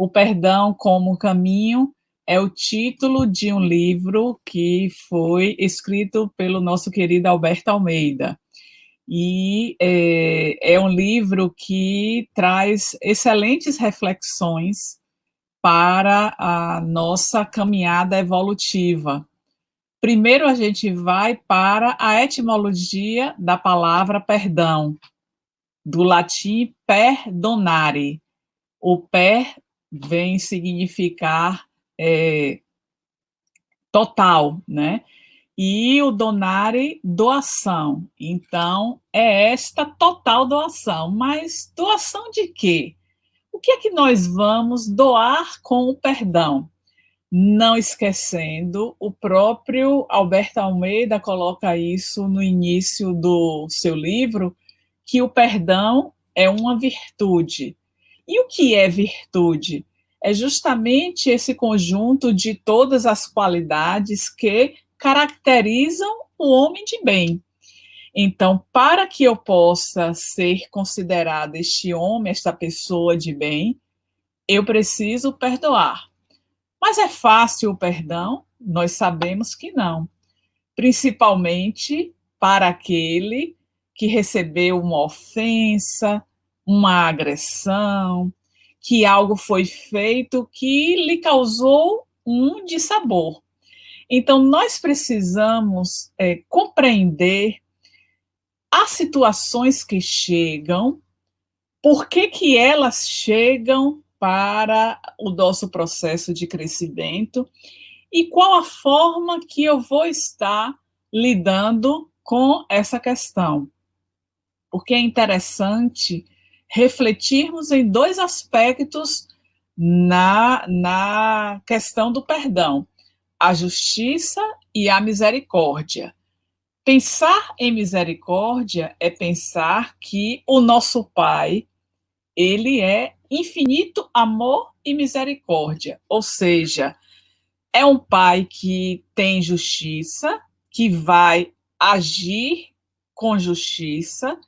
O Perdão como Caminho é o título de um livro que foi escrito pelo nosso querido Alberto Almeida. E é um livro que traz excelentes reflexões para a nossa caminhada evolutiva. Primeiro, a gente vai para a etimologia da palavra perdão, do latim perdonare. O per vem significar total, né? E o donare, doação. Então, é esta total doação. Mas doação de quê? O que é que nós vamos doar com o perdão? Não esquecendo, o próprio Alberto Almeida coloca isso no início do seu livro, que o perdão é uma virtude. E o que é virtude? É justamente esse conjunto de todas as qualidades que caracterizam o homem de bem. Então, para que eu possa ser considerada este homem, esta pessoa de bem, eu preciso perdoar. Mas é fácil o perdão? Nós sabemos que não. Principalmente para aquele que recebeu uma ofensa, uma agressão, que algo foi feito que lhe causou um dissabor. Então, nós precisamos compreender as situações que chegam, por que elas chegam para o nosso processo de crescimento e qual a forma que eu vou estar lidando com essa questão. Porque é interessante refletirmos em dois aspectos na questão do perdão: a justiça e a misericórdia. Pensar em misericórdia é pensar que o nosso Pai, ele é infinito amor e misericórdia, ou seja, é um Pai que tem justiça, que vai agir com justiça,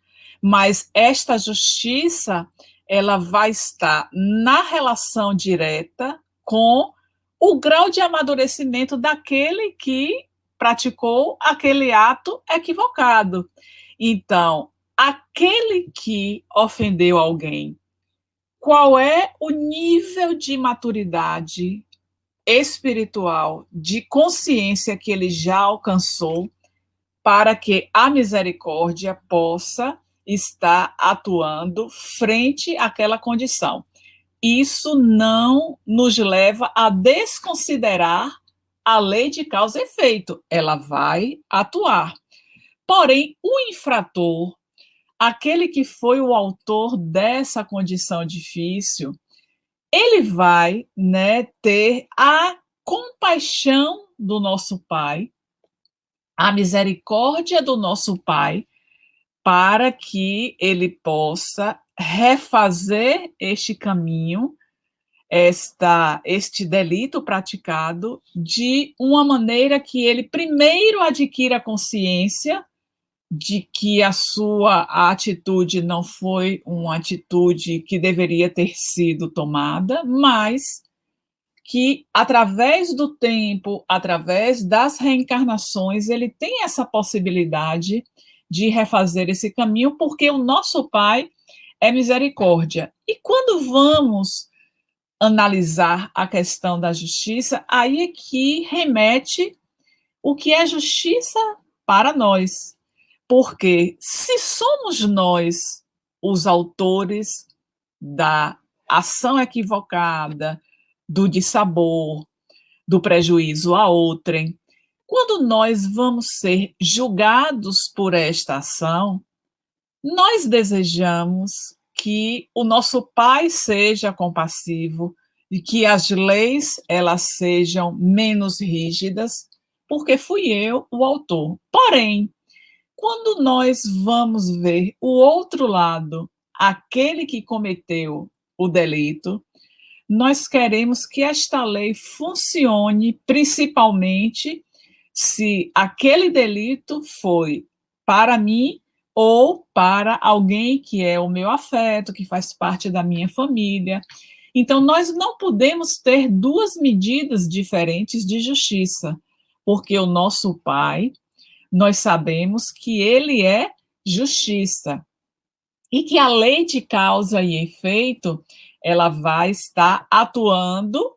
mas esta justiça ela vai estar na relação direta com o grau de amadurecimento daquele que praticou aquele ato equivocado. Então, aquele que ofendeu alguém, qual é o nível de maturidade espiritual, de consciência que ele já alcançou para que a misericórdia possa estar atuando frente àquela condição? Isso não nos leva a desconsiderar a lei de causa e efeito, ela vai atuar. Porém, o infrator, aquele que foi o autor dessa condição difícil, ele vai, ter a compaixão do nosso Pai, a misericórdia do nosso Pai, para que ele possa refazer este caminho, este delito praticado, de uma maneira que ele primeiro adquira consciência de que a sua atitude não foi uma atitude que deveria ter sido tomada, mas que, através do tempo, através das reencarnações, ele tem essa possibilidade de refazer esse caminho, porque o nosso Pai é misericórdia. E quando vamos analisar a questão da justiça, aí é que remete o que é justiça para nós. Porque se somos nós os autores da ação equivocada, do dissabor, do prejuízo a outrem, quando nós vamos ser julgados por esta ação, nós desejamos que o nosso Pai seja compassivo e que as leis elas sejam menos rígidas, porque fui eu o autor. Porém, quando nós vamos ver o outro lado, aquele que cometeu o delito, nós queremos que esta lei funcione, principalmente se aquele delito foi para mim ou para alguém que é o meu afeto, que faz parte da minha família. Então, nós não podemos ter duas medidas diferentes de justiça, porque o nosso Pai, nós sabemos que ele é justiça e que a lei de causa e efeito, ela vai estar atuando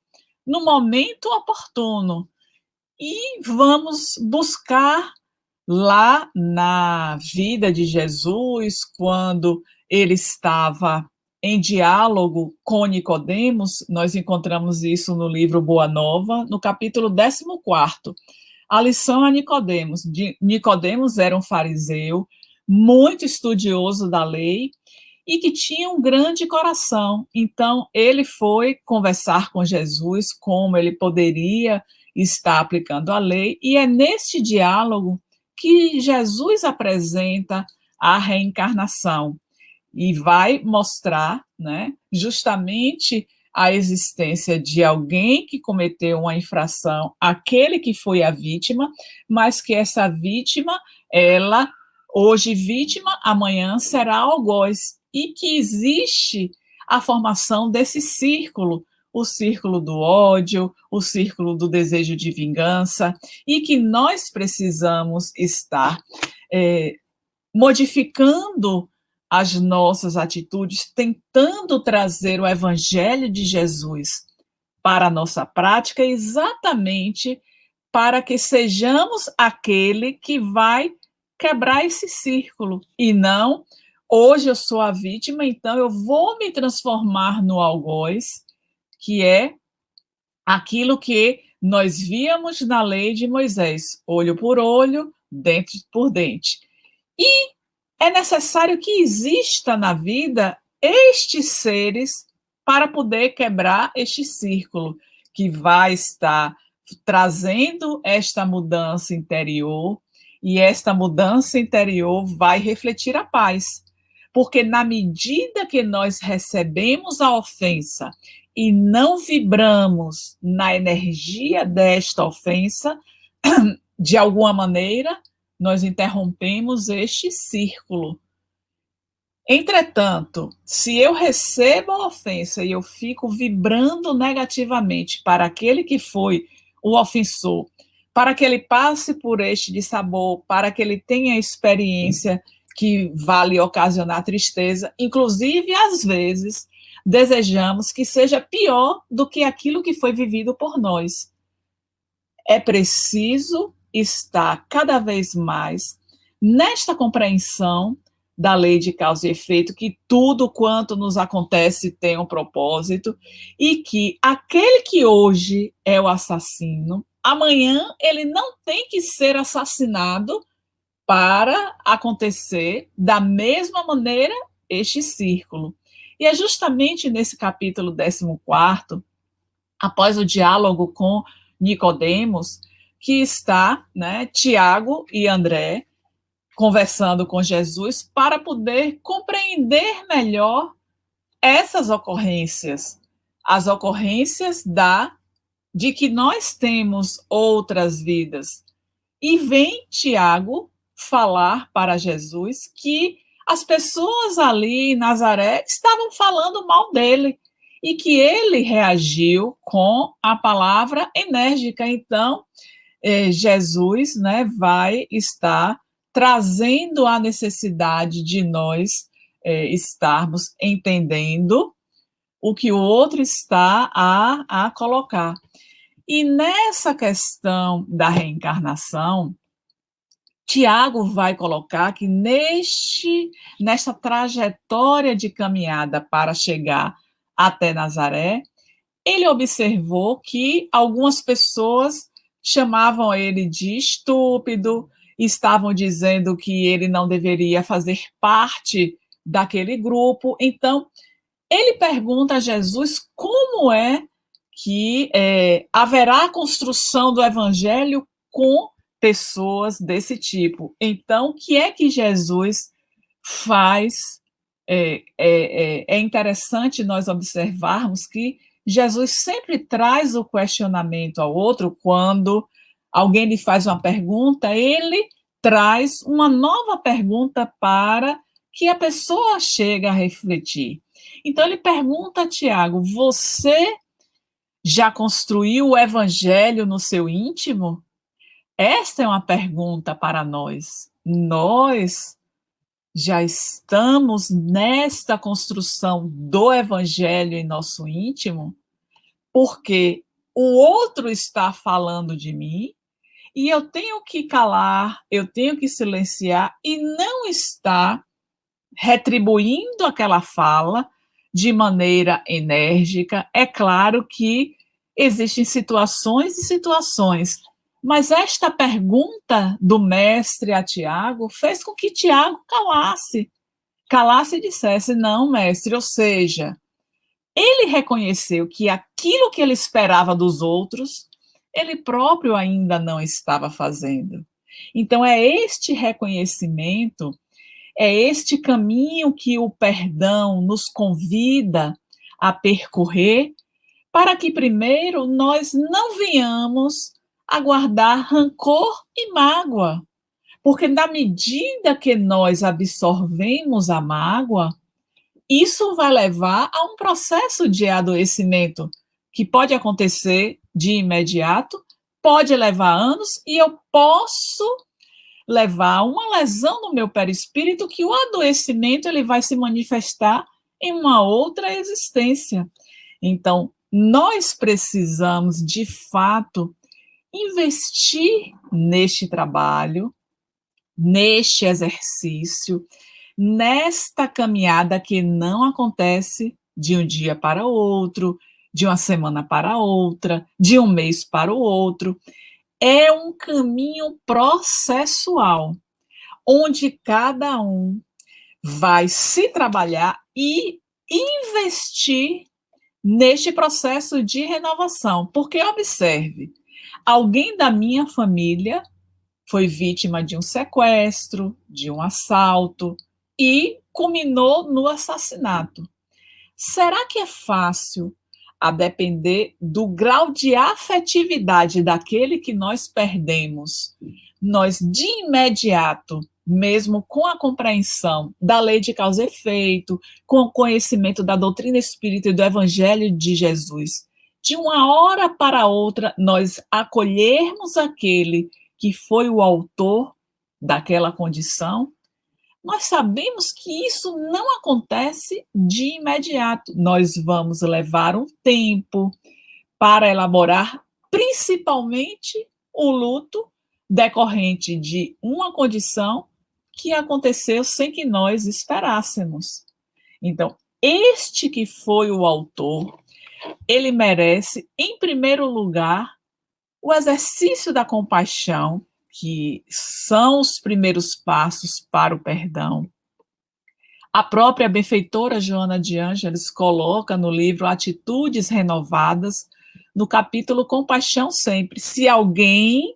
no momento oportuno. E vamos buscar lá na vida de Jesus, quando ele estava em diálogo com Nicodemos, nós encontramos isso no livro Boa Nova, no capítulo 14. A lição a Nicodemos. Nicodemos era um fariseu, muito estudioso da lei, e que tinha um grande coração. Então, ele foi conversar com Jesus como ele poderia estar aplicando a lei, e é neste diálogo que Jesus apresenta a reencarnação e vai mostrar, né, justamente a existência de alguém que cometeu uma infração, aquele que foi a vítima, mas que essa vítima, ela, hoje vítima, amanhã será algoz, e que existe a formação desse círculo, o círculo do ódio, o círculo do desejo de vingança, e que nós precisamos estar modificando as nossas atitudes, tentando trazer o Evangelho de Jesus para a nossa prática, exatamente para que sejamos aquele que vai quebrar esse círculo, e não, hoje eu sou a vítima, então eu vou me transformar no algoz, que é aquilo que nós víamos na lei de Moisés, olho por olho, dente por dente. E é necessário que exista na vida estes seres para poder quebrar este círculo, que vai estar trazendo esta mudança interior, e esta mudança interior vai refletir a paz. Porque na medida que nós recebemos a ofensa e não vibramos na energia desta ofensa, de alguma maneira, nós interrompemos este círculo. Entretanto, se eu recebo a ofensa e eu fico vibrando negativamente para aquele que foi o ofensor, para que ele passe por este dissabor, para que ele tenha a experiência que vale ocasionar tristeza, inclusive, às vezes, desejamos que seja pior do que aquilo que foi vivido por nós. É preciso estar cada vez mais nesta compreensão da lei de causa e efeito, que tudo quanto nos acontece tem um propósito, e que aquele que hoje é o assassino, amanhã ele não tem que ser assassinado para acontecer da mesma maneira este círculo. E é justamente nesse capítulo 14, após o diálogo com Nicodemos, que está, né, Tiago e André conversando com Jesus para poder compreender melhor essas ocorrências, as ocorrências de que nós temos outras vidas. E vem Tiago falar para Jesus que as pessoas ali em Nazaré estavam falando mal dele, e que ele reagiu com a palavra enérgica. Então, Jesus, né, vai estar trazendo a necessidade de nós estarmos entendendo o que o outro está a colocar. E nessa questão da reencarnação, Tiago vai colocar que nesta trajetória de caminhada para chegar até Nazaré, ele observou que algumas pessoas chamavam ele de estúpido, estavam dizendo que ele não deveria fazer parte daquele grupo. Então, ele pergunta a Jesus como é que haverá a construção do evangelho com pessoas desse tipo. Então, o que é que Jesus faz? É interessante nós observarmos que Jesus sempre traz o questionamento ao outro. Quando alguém lhe faz uma pergunta, ele traz uma nova pergunta para que a pessoa chegue a refletir. Então ele pergunta a Tiago: você já construiu o evangelho no seu íntimo? Esta é uma pergunta para nós. Nós já estamos nesta construção do evangelho em nosso íntimo, porque o outro está falando de mim e eu tenho que calar, eu tenho que silenciar e não está retribuindo aquela fala de maneira enérgica. É claro que existem situações e situações, mas esta pergunta do mestre a Tiago fez com que Tiago calasse e dissesse: não, mestre, ou seja, ele reconheceu que aquilo que ele esperava dos outros, ele próprio ainda não estava fazendo. Então, é este reconhecimento, é este caminho que o perdão nos convida a percorrer, para que primeiro nós não venhamos a guardar rancor e mágoa. Porque na medida que nós absorvemos a mágoa, isso vai levar a um processo de adoecimento que pode acontecer de imediato, pode levar anos, e eu posso levar a uma lesão no meu perispírito, que o adoecimento ele vai se manifestar em uma outra existência. Então, nós precisamos, de fato, investir neste trabalho, neste exercício, nesta caminhada que não acontece de um dia para outro, de uma semana para outra, de um mês para o outro. É um caminho processual, onde cada um vai se trabalhar e investir neste processo de renovação. Porque, observe, alguém da minha família foi vítima de um sequestro, de um assalto e culminou no assassinato. Será que é fácil, a depender do grau de afetividade daquele que nós perdemos, nós de imediato, mesmo com a compreensão da lei de causa e efeito, com o conhecimento da doutrina espírita e do evangelho de Jesus, de uma hora para outra, nós acolhermos aquele que foi o autor daquela condição? Nós sabemos que isso não acontece de imediato. Nós vamos levar um tempo para elaborar, principalmente, o luto decorrente de uma condição que aconteceu sem que nós esperássemos. Então, este que foi o autor, ele merece, em primeiro lugar, o exercício da compaixão, que são os primeiros passos para o perdão. A própria benfeitora Joana de Ângeles coloca no livro Atitudes Renovadas, no capítulo Compaixão Sempre. Se alguém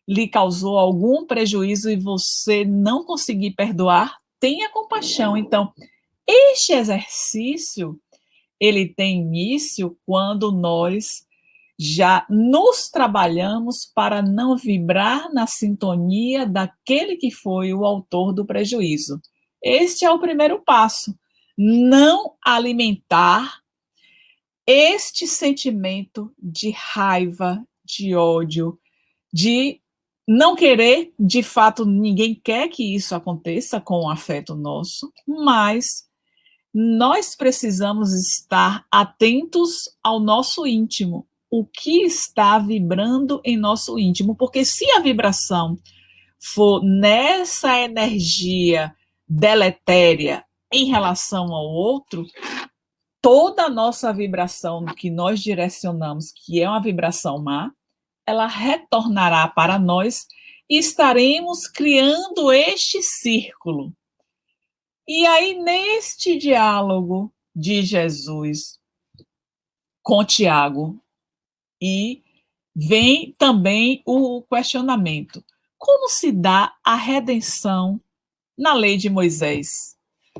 lhe causou algum prejuízo e você não conseguir perdoar, tenha compaixão. Então, este exercício, ele tem início quando nós já nos trabalhamos para não vibrar na sintonia daquele que foi o autor do prejuízo. Este é o primeiro passo. Não alimentar este sentimento de raiva, de ódio, de não querer, de fato, ninguém quer que isso aconteça com o afeto nosso, mas nós precisamos estar atentos ao nosso íntimo, o que está vibrando em nosso íntimo, porque se a vibração for nessa energia deletéria em relação ao outro, toda a nossa vibração que nós direcionamos, que é uma vibração má, ela retornará para nós e estaremos criando este círculo. E aí, neste diálogo de Jesus com Tiago, e vem também o questionamento: como se dá a redenção na lei de Moisés?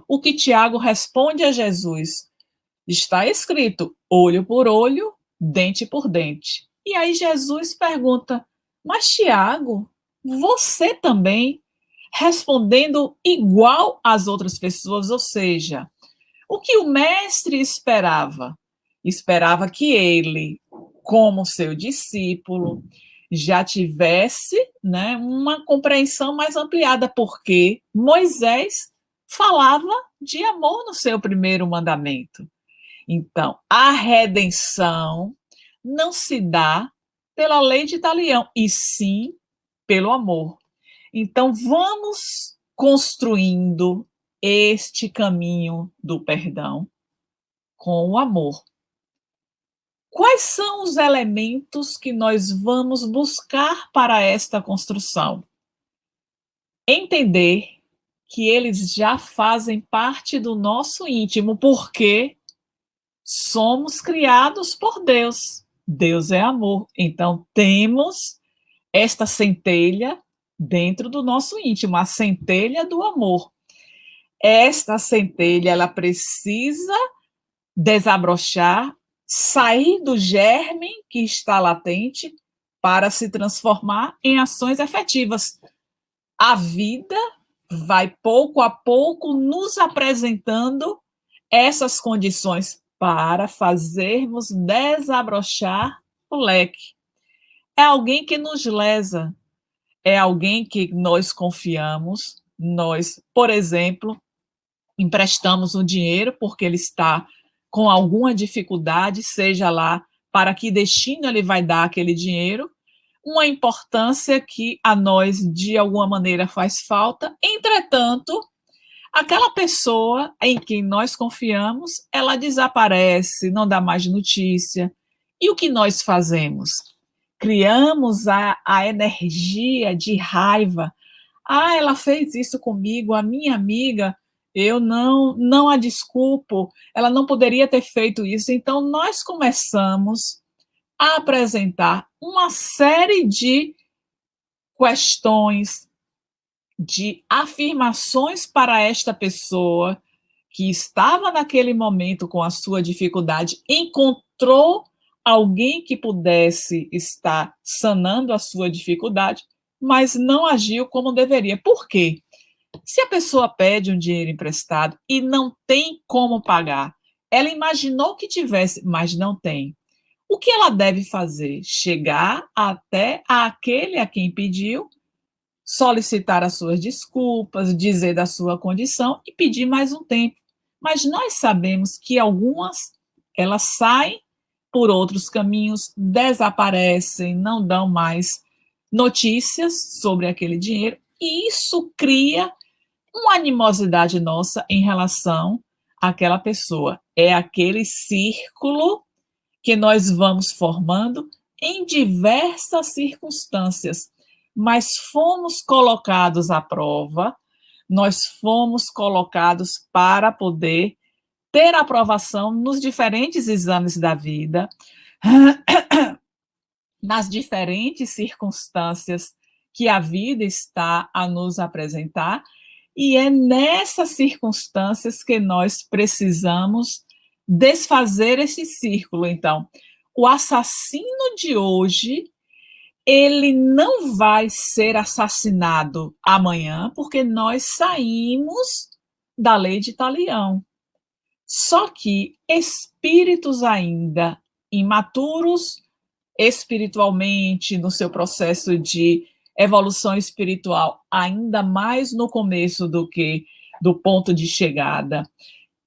O que Tiago responde a Jesus: está escrito, olho por olho, dente por dente. E aí Jesus pergunta: mas Tiago, você também? Respondendo igual às outras pessoas, ou seja, O que o mestre esperava? Esperava que ele, como seu discípulo, já tivesse, né, uma compreensão mais ampliada, porque Moisés falava de amor no seu primeiro mandamento. Então, a redenção não se dá pela lei de Italião, e sim pelo amor. Então, vamos construindo este caminho do perdão com o amor. Quais são os elementos que nós vamos buscar para esta construção? Entender que eles já fazem parte do nosso íntimo, porque somos criados por Deus. Deus é amor. Então, temos esta centelha dentro do nosso íntimo, a centelha do amor. Esta centelha, ela precisa desabrochar, sair do germe que está latente para se transformar em ações efetivas. A vida vai pouco a pouco nos apresentando essas condições para fazermos desabrochar o leque. É alguém que nos lesa, é alguém que nós confiamos, nós, por exemplo, emprestamos o dinheiro porque ele está com alguma dificuldade, seja lá para que destino ele vai dar aquele dinheiro, uma importância que a nós, de alguma maneira, faz falta. Entretanto, aquela pessoa em quem nós confiamos, ela desaparece, não dá mais notícia. E o que nós fazemos? Criamos a energia de raiva. Ah, ela fez isso comigo, a minha amiga, eu não a desculpo, ela não poderia ter feito isso. Então, nós começamos a apresentar uma série de questões, de afirmações para esta pessoa que estava naquele momento com a sua dificuldade, encontrou alguém que pudesse estar sanando a sua dificuldade, mas não agiu como deveria. Por quê? Se a pessoa pede um dinheiro emprestado e não tem como pagar, ela imaginou que tivesse, mas não tem. O que ela deve fazer? Chegar até aquele a quem pediu, solicitar as suas desculpas, dizer da sua condição e pedir mais um tempo. Mas nós sabemos que algumas, elas saem por outros caminhos, desaparecem, não dão mais notícias sobre aquele dinheiro, e isso cria uma animosidade nossa em relação àquela pessoa. É aquele círculo que nós vamos formando em diversas circunstâncias, mas fomos colocados à prova, nós fomos colocados para poder ter aprovação nos diferentes exames da vida, nas diferentes circunstâncias que a vida está a nos apresentar, e é nessas circunstâncias que nós precisamos desfazer esse círculo. Então, o assassino de hoje, ele não vai ser assassinado amanhã, porque nós saímos da lei de Talião. Só que espíritos ainda imaturos espiritualmente, no seu processo de evolução espiritual, ainda mais no começo do que do ponto de chegada,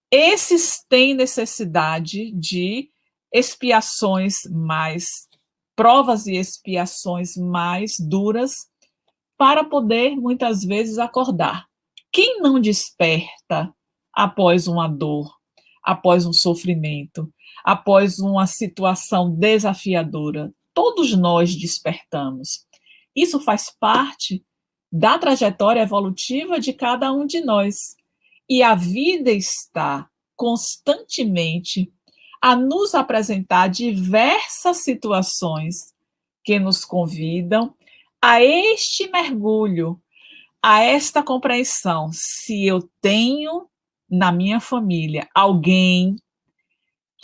esses têm necessidade de expiações mais, provas e expiações mais duras para poder, muitas vezes, acordar. Quem não desperta após uma dor, após um sofrimento, após uma situação desafiadora? Todos nós despertamos. Isso faz parte da trajetória evolutiva de cada um de nós. E a vida está constantemente a nos apresentar diversas situações que nos convidam a este mergulho, a esta compreensão. Se eu tenho na minha família alguém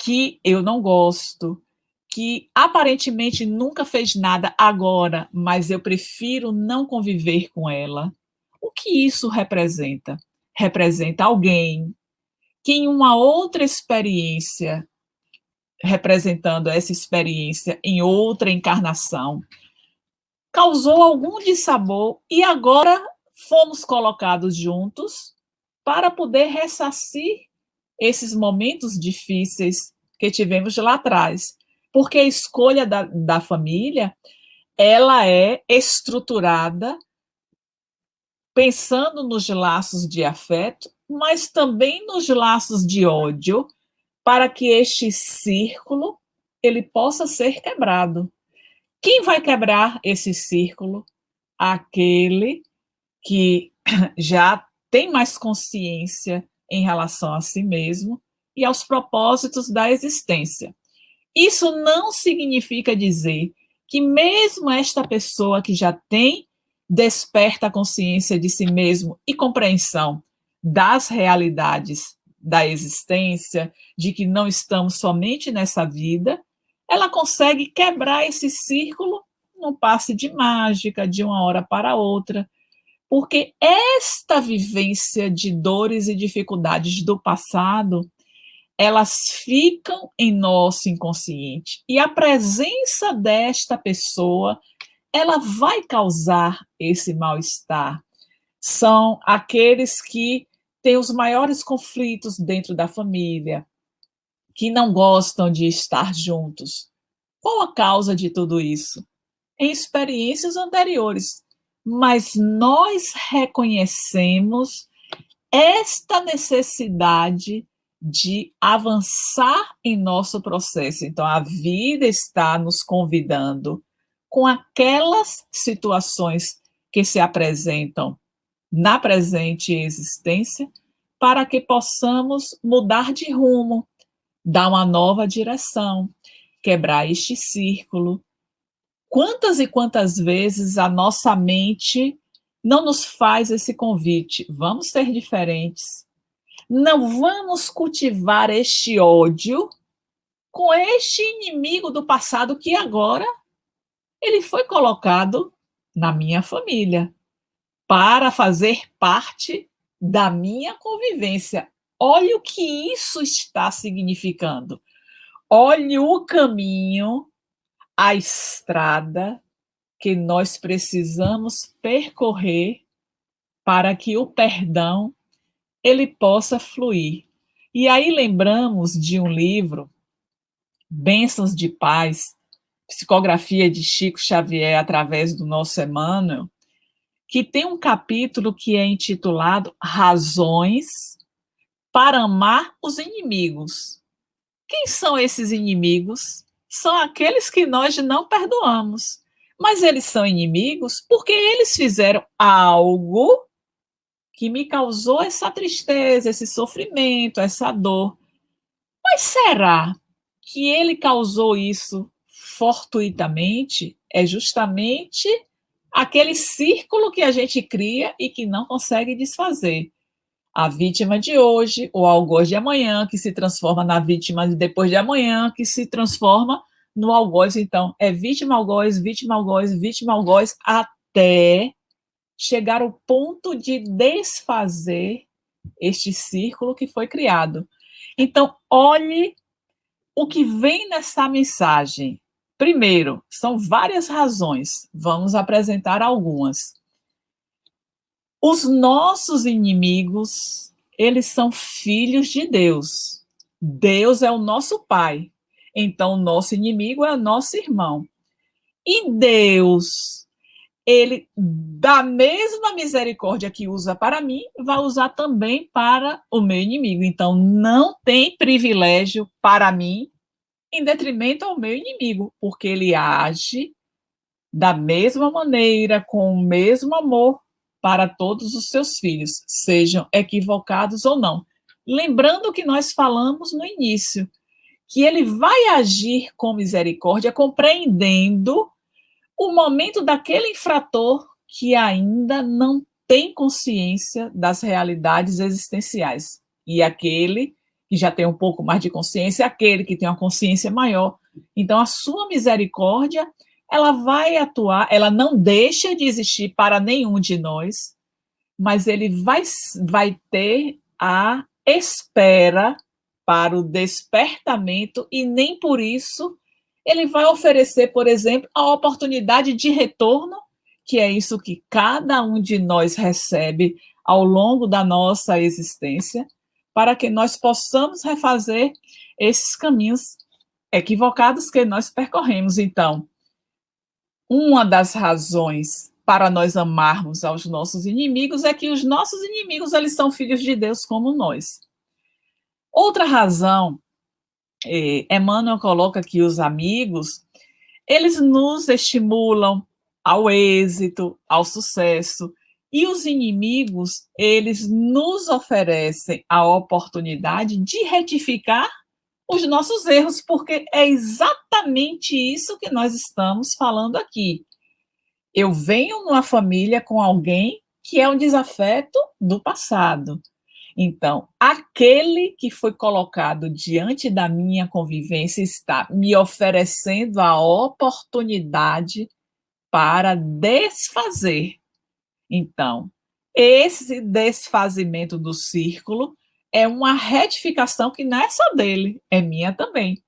que eu não gosto, que aparentemente nunca fez nada agora, mas eu prefiro não conviver com ela, o que isso representa? Representa alguém que em uma outra experiência, representando essa experiência em outra encarnação, causou algum dissabor e agora fomos colocados juntos para poder ressarcir esses momentos difíceis que tivemos lá atrás. Porque a escolha da família, ela é estruturada pensando nos laços de afeto, mas também nos laços de ódio, para que este círculo ele possa ser quebrado. Quem vai quebrar esse círculo? Aquele que já tem mais consciência em relação a si mesmo e aos propósitos da existência. Isso não significa dizer que mesmo esta pessoa que já tem desperta a consciência de si mesmo e compreensão das realidades da existência, de que não estamos somente nessa vida, ela consegue quebrar esse círculo num passe de mágica, de uma hora para outra, porque esta vivência de dores e dificuldades do passado, elas ficam em nosso inconsciente. E a presença desta pessoa, ela vai causar esse mal-estar. São aqueles que têm os maiores conflitos dentro da família, que não gostam de estar juntos. Qual a causa de tudo isso? Em experiências anteriores. Mas nós reconhecemos esta necessidade de avançar em nosso processo. Então, a vida está nos convidando com aquelas situações que se apresentam na presente existência para que possamos mudar de rumo, dar uma nova direção, quebrar este círculo. Quantas e quantas vezes a nossa mente não nos faz esse convite? Vamos ser diferentes. Não vamos cultivar este ódio com este inimigo do passado que agora ele foi colocado na minha família para fazer parte da minha convivência. Olha o que isso está significando. Olhe o caminho, a estrada que nós precisamos percorrer para que o perdão ele possa fluir. E aí lembramos de um livro, Bênçãos de Paz, psicografia de Chico Xavier através do nosso Emmanuel, que tem um capítulo que é intitulado Razões para amar os inimigos. Quem são esses inimigos? São aqueles que nós não perdoamos. Mas eles são inimigos porque eles fizeram algo que me causou essa tristeza, esse sofrimento, essa dor. Mas será que ele causou isso fortuitamente? É justamente aquele círculo que a gente cria e que não consegue desfazer. A vítima de hoje, o algoz de amanhã, que se transforma na vítima de depois de amanhã, que se transforma no algoz. Então, é vítima, algoz, vítima, algoz, vítima, algoz, até chegar ao ponto de desfazer este círculo que foi criado. Então, olhe o que vem nessa mensagem. Primeiro, são várias razões, vamos apresentar algumas. Os nossos inimigos, eles são filhos de Deus. Deus é o nosso Pai. Então, o nosso inimigo é o nosso irmão. E Deus, ele, da mesma misericórdia que usa para mim, vai usar também para o meu inimigo. Então, não tem privilégio para mim em detrimento ao meu inimigo, porque ele age da mesma maneira, com o mesmo amor para todos os seus filhos, sejam equivocados ou não. Lembrando que nós falamos no início, que ele vai agir com misericórdia, compreendendo o momento daquele infrator que ainda não tem consciência das realidades existenciais. E aquele que já tem um pouco mais de consciência, aquele que tem uma consciência maior. Então, a sua misericórdia, ela vai atuar, ela não deixa de existir para nenhum de nós, mas ele vai ter a espera para o despertamento e nem por isso ele vai oferecer, por exemplo, a oportunidade de retorno, que é isso que cada um de nós recebe ao longo da nossa existência, para que nós possamos refazer esses caminhos equivocados que nós percorremos. Então, uma das razões para nós amarmos aos nossos inimigos é que os nossos inimigos, eles são filhos de Deus como nós. Outra razão, Emmanuel coloca que os amigos, eles nos estimulam ao êxito, ao sucesso, e os inimigos, eles nos oferecem a oportunidade de retificar os nossos erros, porque é exatamente isso que nós estamos falando aqui. Eu venho numa família com alguém que é um desafeto do passado. Então, aquele que foi colocado diante da minha convivência está me oferecendo a oportunidade para desfazer. Então, esse desfazimento do círculo é uma retificação que não é só dele, é minha também.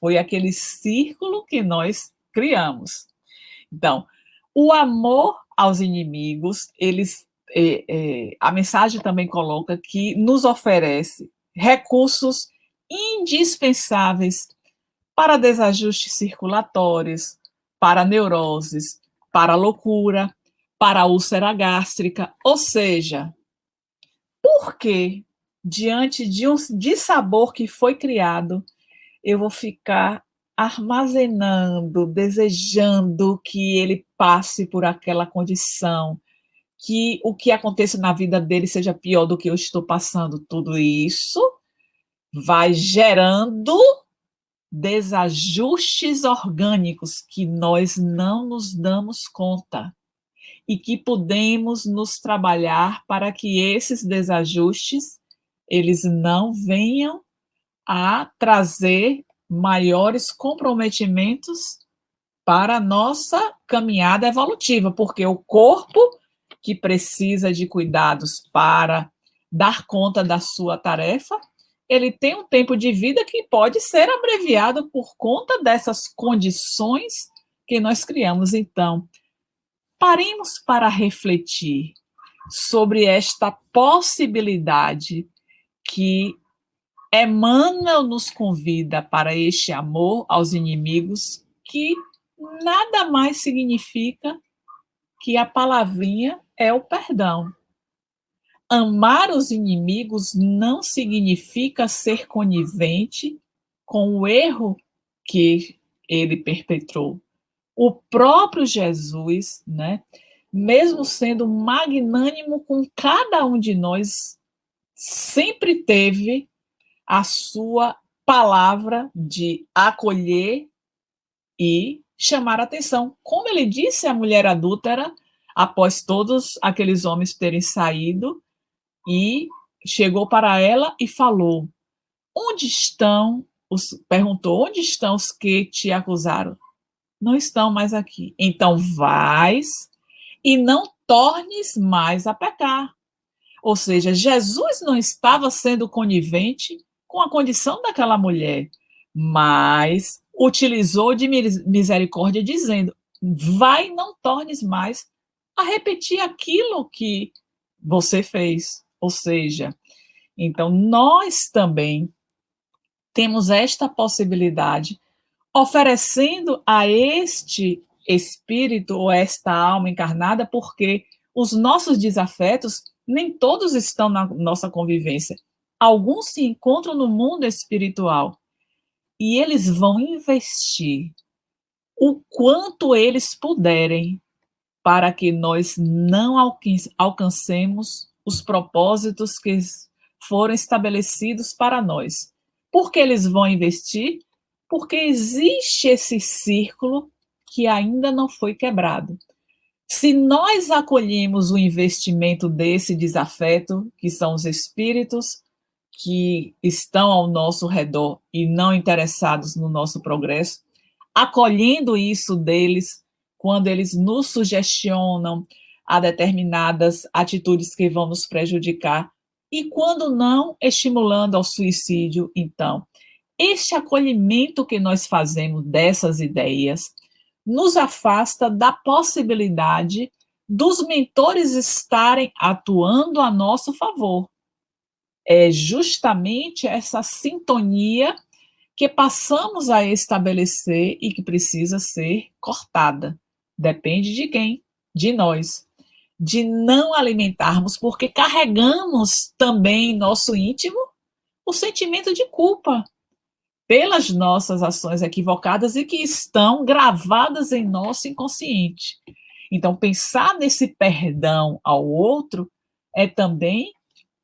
Foi aquele círculo que nós criamos. Então, o amor aos inimigos, a mensagem também coloca que nos oferece recursos indispensáveis para desajustes circulatórios, para neuroses, para loucura, para úlcera gástrica. Ou seja, por que, diante de um dissabor que foi criado, eu vou ficar armazenando, desejando que ele passe por aquela condição, que o que aconteça na vida dele seja pior do que eu estou passando? Tudo isso vai gerando desajustes orgânicos que nós não nos damos conta e que podemos nos trabalhar para que esses desajustes eles não venham a trazer maiores comprometimentos para a nossa caminhada evolutiva, porque o corpo que precisa de cuidados para dar conta da sua tarefa, ele tem um tempo de vida que pode ser abreviado por conta dessas condições que nós criamos. Então, paremos para refletir sobre esta possibilidade que Emmanuel nos convida para este amor aos inimigos, que nada mais significa que a palavrinha é o perdão. Amar os inimigos não significa ser conivente com o erro que ele perpetrou. O próprio Jesus, né, mesmo sendo magnânimo com cada um de nós, sempre teve a sua palavra de acolher e chamar a atenção. Como ele disse à mulher adúltera, após todos aqueles homens terem saído, e chegou para ela e falou: onde estão perguntou, onde estão os que te acusaram? Não estão mais aqui. Então vais e não tornes mais a pecar. Ou seja, Jesus não estava sendo conivente com a condição daquela mulher, mas utilizou de misericórdia, dizendo: vai e não tornes mais a repetir aquilo que você fez. Ou seja, então nós também temos esta possibilidade, oferecendo a este espírito ou esta alma encarnada, porque os nossos desafetos nem todos estão na nossa convivência. Alguns se encontram no mundo espiritual e eles vão investir o quanto eles puderem para que nós não alcancemos os propósitos que foram estabelecidos para nós. Por que eles vão investir? Porque existe esse círculo que ainda não foi quebrado. Se nós acolhemos o investimento desse desafeto, que são os espíritos que estão ao nosso redor e não interessados no nosso progresso, acolhendo isso deles, quando eles nos sugestionam a determinadas atitudes que vão nos prejudicar, e quando não, estimulando ao suicídio. Então, este acolhimento que nós fazemos dessas ideias nos afasta da possibilidade dos mentores estarem atuando a nosso favor. É justamente essa sintonia que passamos a estabelecer e que precisa ser cortada. Depende de quem? De nós. De não alimentarmos, porque carregamos também em nosso íntimo o sentimento de culpa pelas nossas ações equivocadas e que estão gravadas em nosso inconsciente. Então, pensar nesse perdão ao outro é também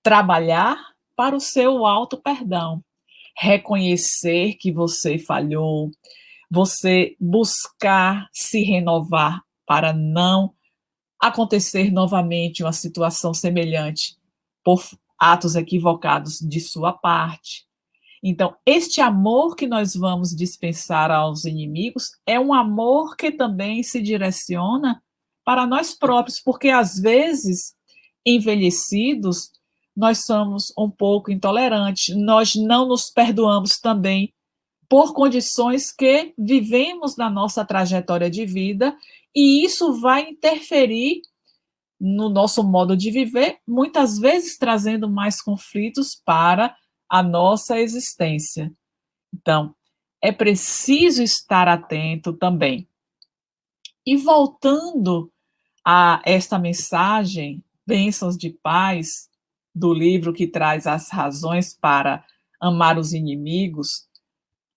trabalhar para o seu auto-perdão. Reconhecer que você falhou, você buscar se renovar para não acontecer novamente uma situação semelhante por atos equivocados de sua parte. Então, este amor que nós vamos dispensar aos inimigos é um amor que também se direciona para nós próprios, porque às vezes, envelhecidos, nós somos um pouco intolerantes, nós não nos perdoamos também por condições que vivemos na nossa trajetória de vida, e isso vai interferir no nosso modo de viver, muitas vezes trazendo mais conflitos para a nossa existência. Então, é preciso estar atento também. E voltando a esta mensagem, Bênçãos de Paz, do livro que traz as razões para amar os inimigos,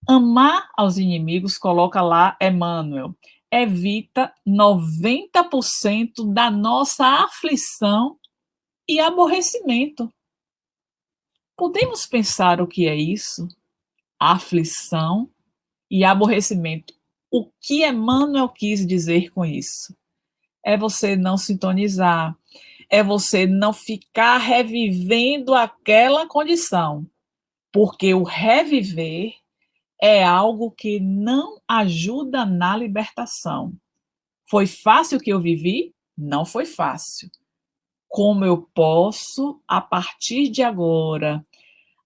amar aos inimigos, coloca lá Emmanuel, evita 90% da nossa aflição e aborrecimento. Podemos pensar o que é isso? Aflição e aborrecimento. O que Emmanuel quis dizer com isso? É você não sintonizar, é você não ficar revivendo aquela condição, porque o reviver é algo que não ajuda na libertação. Foi fácil o que eu vivi? Não foi fácil. Como eu posso, a partir de agora,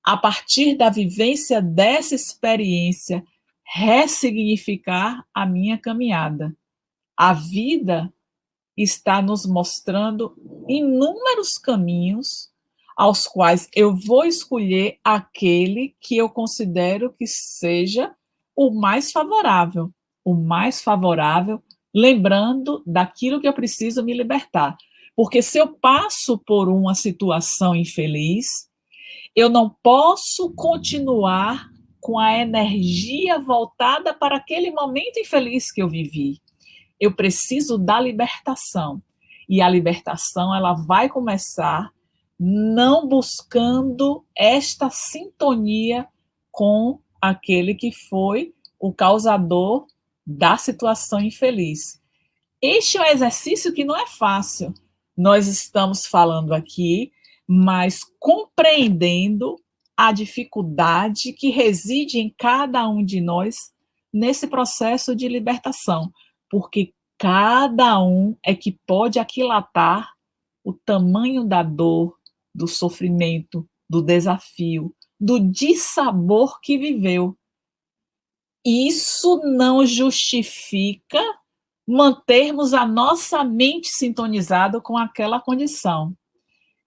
a partir da vivência dessa experiência, ressignificar a minha caminhada? A vida está nos mostrando inúmeros caminhos aos quais eu vou escolher aquele que eu considero que seja o mais favorável, lembrando daquilo que eu preciso me libertar. Porque se eu passo por uma situação infeliz, eu não posso continuar com a energia voltada para aquele momento infeliz que eu vivi. Eu preciso da libertação. E a libertação, ela vai começar não buscando esta sintonia com aquele que foi o causador da situação infeliz. Este é um exercício que não é fácil. Nós estamos falando aqui, mas compreendendo a dificuldade que reside em cada um de nós nesse processo de libertação, porque cada um é que pode aquilatar o tamanho da dor, do sofrimento, do desafio, do dissabor que viveu. Isso não justifica mantermos a nossa mente sintonizada com aquela condição.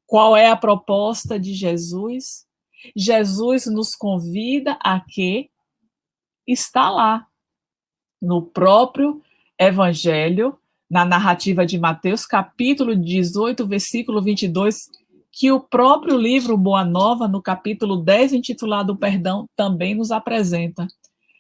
Qual é a proposta de Jesus? Jesus nos convida a que está lá, no próprio Evangelho, na narrativa de Mateus, capítulo 18, versículo 22, que o próprio livro Boa Nova, no capítulo 10, intitulado Perdão, também nos apresenta.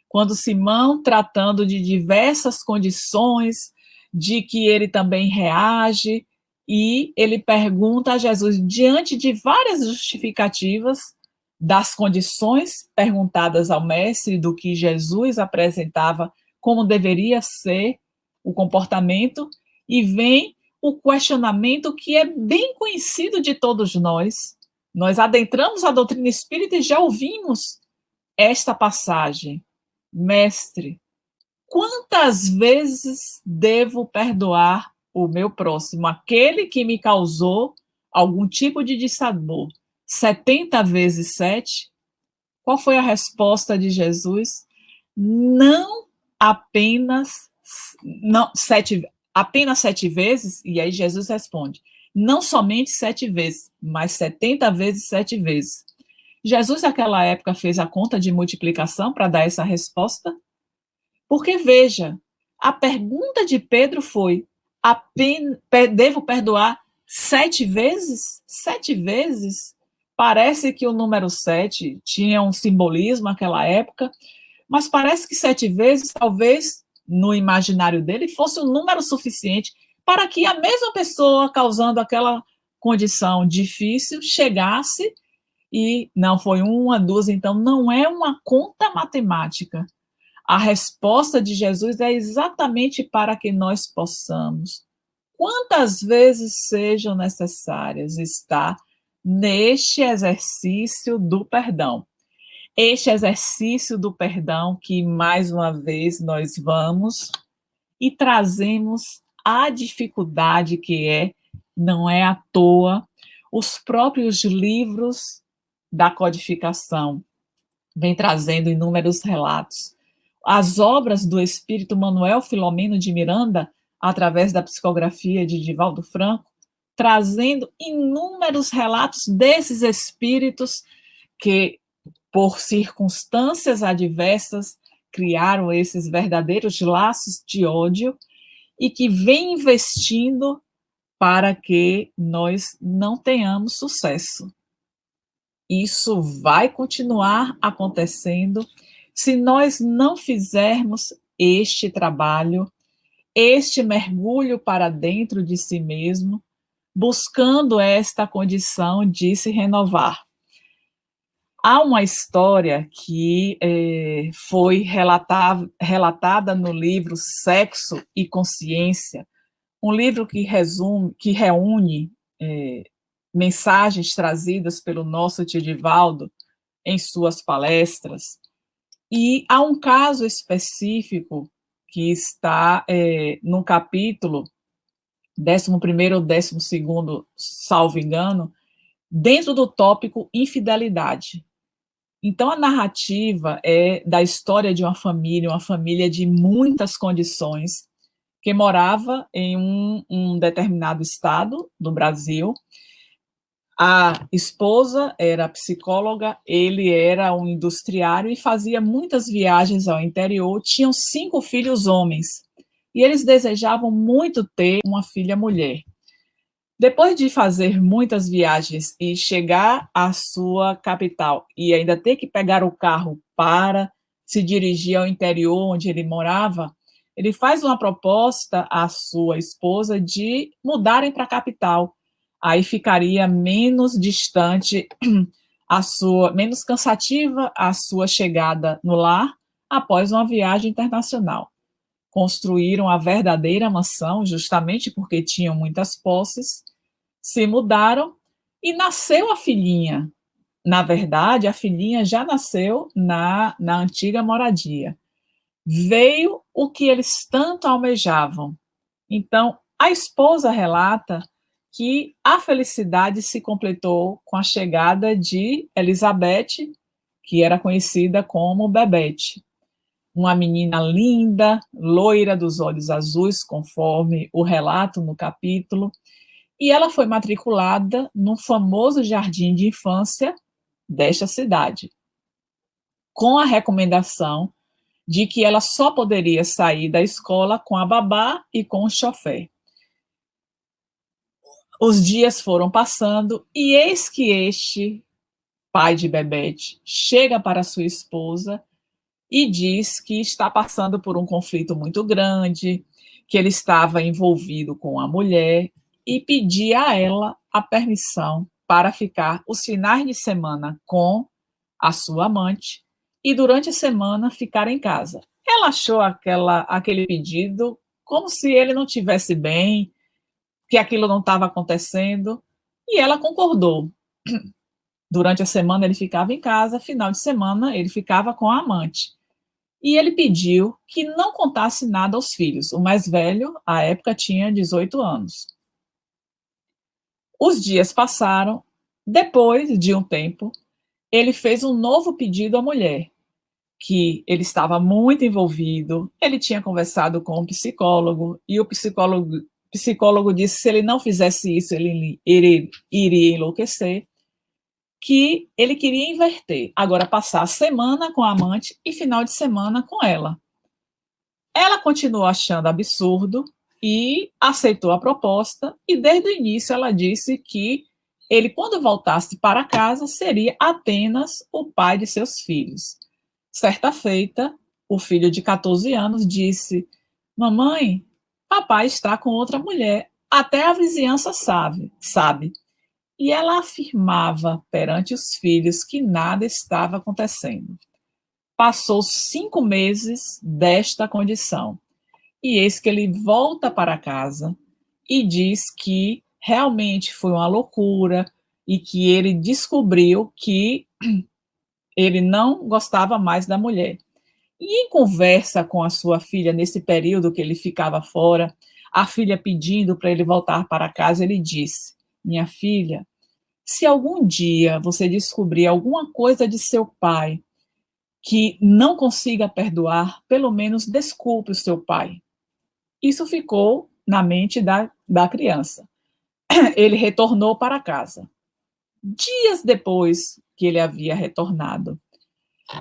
Quando Simão, tratando de diversas condições, de que ele também reage, e ele pergunta a Jesus, diante de várias justificativas das condições perguntadas ao mestre, do que Jesus apresentava como deveria ser o comportamento, e vem o questionamento que é bem conhecido de todos nós. Nós adentramos a doutrina espírita e já ouvimos esta passagem. Mestre, quantas vezes devo perdoar o meu próximo, aquele que me causou algum tipo de dissabor? 70 vezes 7? Qual foi a resposta de Jesus? Não apenas, não, apenas 7 vezes, e aí Jesus responde, não somente 7 vezes, mas 70 vezes 7 vezes. Jesus, naquela época, fez a conta de multiplicação para dar essa resposta? Porque, veja, a pergunta de Pedro foi, devo perdoar 7 vezes? 7 vezes? Parece que o número 7 tinha um simbolismo naquela época, mas parece que 7 vezes, talvez, no imaginário dele, fosse um número suficiente para que a mesma pessoa, causando aquela condição difícil, chegasse e não foi uma, duas, então não é uma conta matemática. A resposta de Jesus é exatamente para que nós possamos, quantas vezes sejam necessárias, estar neste exercício do perdão. Este exercício do perdão que, mais uma vez, nós vamos e trazemos a dificuldade que não é à toa, os próprios livros da codificação vêm trazendo inúmeros relatos. As obras do espírito Manuel Filomeno de Miranda, através da psicografia de Divaldo Franco, trazendo inúmeros relatos desses espíritos que, por circunstâncias adversas, criaram esses verdadeiros laços de ódio e que vem investindo para que nós não tenhamos sucesso. Isso vai continuar acontecendo se nós não fizermos este trabalho, este mergulho para dentro de si mesmo, buscando esta condição de se renovar. Há uma história que foi relatada no livro Sexo e Consciência, um livro que reúne mensagens trazidas pelo nosso tio Divaldo em suas palestras, e há um caso específico que está no capítulo 11º ou 12º, salvo engano, dentro do tópico infidelidade. Então, a narrativa é da história de uma família de muitas condições, que morava em um determinado estado do Brasil. A esposa era psicóloga, ele era um industriário e fazia muitas viagens ao interior. Tinham 5 filhos homens e eles desejavam muito ter uma filha mulher. Depois de fazer muitas viagens e chegar à sua capital e ainda ter que pegar o carro para se dirigir ao interior onde ele morava, ele faz uma proposta à sua esposa de mudarem para a capital. Aí ficaria menos distante menos cansativa a sua chegada no lar após uma viagem internacional. Construíram a verdadeira mansão, justamente porque tinham muitas posses, se mudaram e nasceu a filhinha. Na verdade, a filhinha já nasceu na antiga moradia. Veio o que eles tanto almejavam. Então, a esposa relata que a felicidade se completou com a chegada de Elizabeth, que era conhecida como Bebete. Uma menina linda, loira, dos olhos azuis, conforme o relato no capítulo, e ela foi matriculada no famoso jardim de infância desta cidade, com a recomendação de que ela só poderia sair da escola com a babá e com o chofer. Os dias foram passando e eis que este pai de Bebete chega para sua esposa e diz que está passando por um conflito muito grande, que ele estava envolvido com a mulher e pedia a ela a permissão para ficar os finais de semana com a sua amante e durante a semana ficar em casa. Ela achou aquele pedido como se ele não estivesse bem, que aquilo não estava acontecendo, e ela concordou. Durante a semana ele ficava em casa, final de semana ele ficava com a amante. E ele pediu que não contasse nada aos filhos. O mais velho, à época, tinha 18 anos. Os dias passaram Depois de um tempo, ele fez um novo pedido à mulher, que ele estava muito envolvido, ele tinha conversado com um psicólogo, e o psicólogo disse que se ele não fizesse isso, ele iria enlouquecer, que ele queria inverter, agora passar a semana com a amante e final de semana com ela. Ela continuou achando absurdo e aceitou a proposta, e desde o início ela disse que ele, quando voltasse para casa, seria apenas o pai de seus filhos. Certa feita, o filho de 14 anos disse: Mamãe, papai está com outra mulher, até a vizinhança sabe. E ela afirmava perante os filhos que nada estava acontecendo. Passou 5 meses desta condição. E eis que ele volta para casa e diz que realmente foi uma loucura e que ele descobriu que ele não gostava mais da mulher. E em conversa com a sua filha, nesse período que ele ficava fora, a filha pedindo para ele voltar para casa, ele disse: Minha filha, se algum dia você descobrir alguma coisa de seu pai que não consiga perdoar, pelo menos desculpe o seu pai. Isso ficou na mente da criança. Ele retornou para casa. Dias depois que ele havia retornado,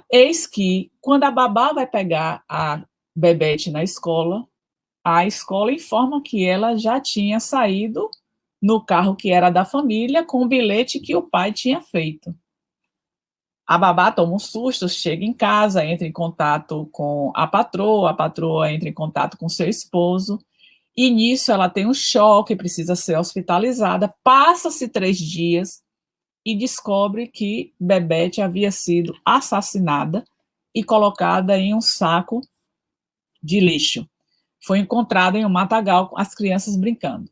eis que, quando a babá vai pegar a Bebete na escola, a escola informa que ela já tinha saído no carro que era da família com o bilhete que o pai tinha feito. A babá toma um susto, chega em casa, entra em contato com a patroa entra em contato com seu esposo, e nisso ela tem um choque, precisa ser hospitalizada. Passa-se 3 dias e descobre que Bebete havia sido assassinada e colocada em um saco de lixo. Foi encontrada em um matagal com as crianças brincando.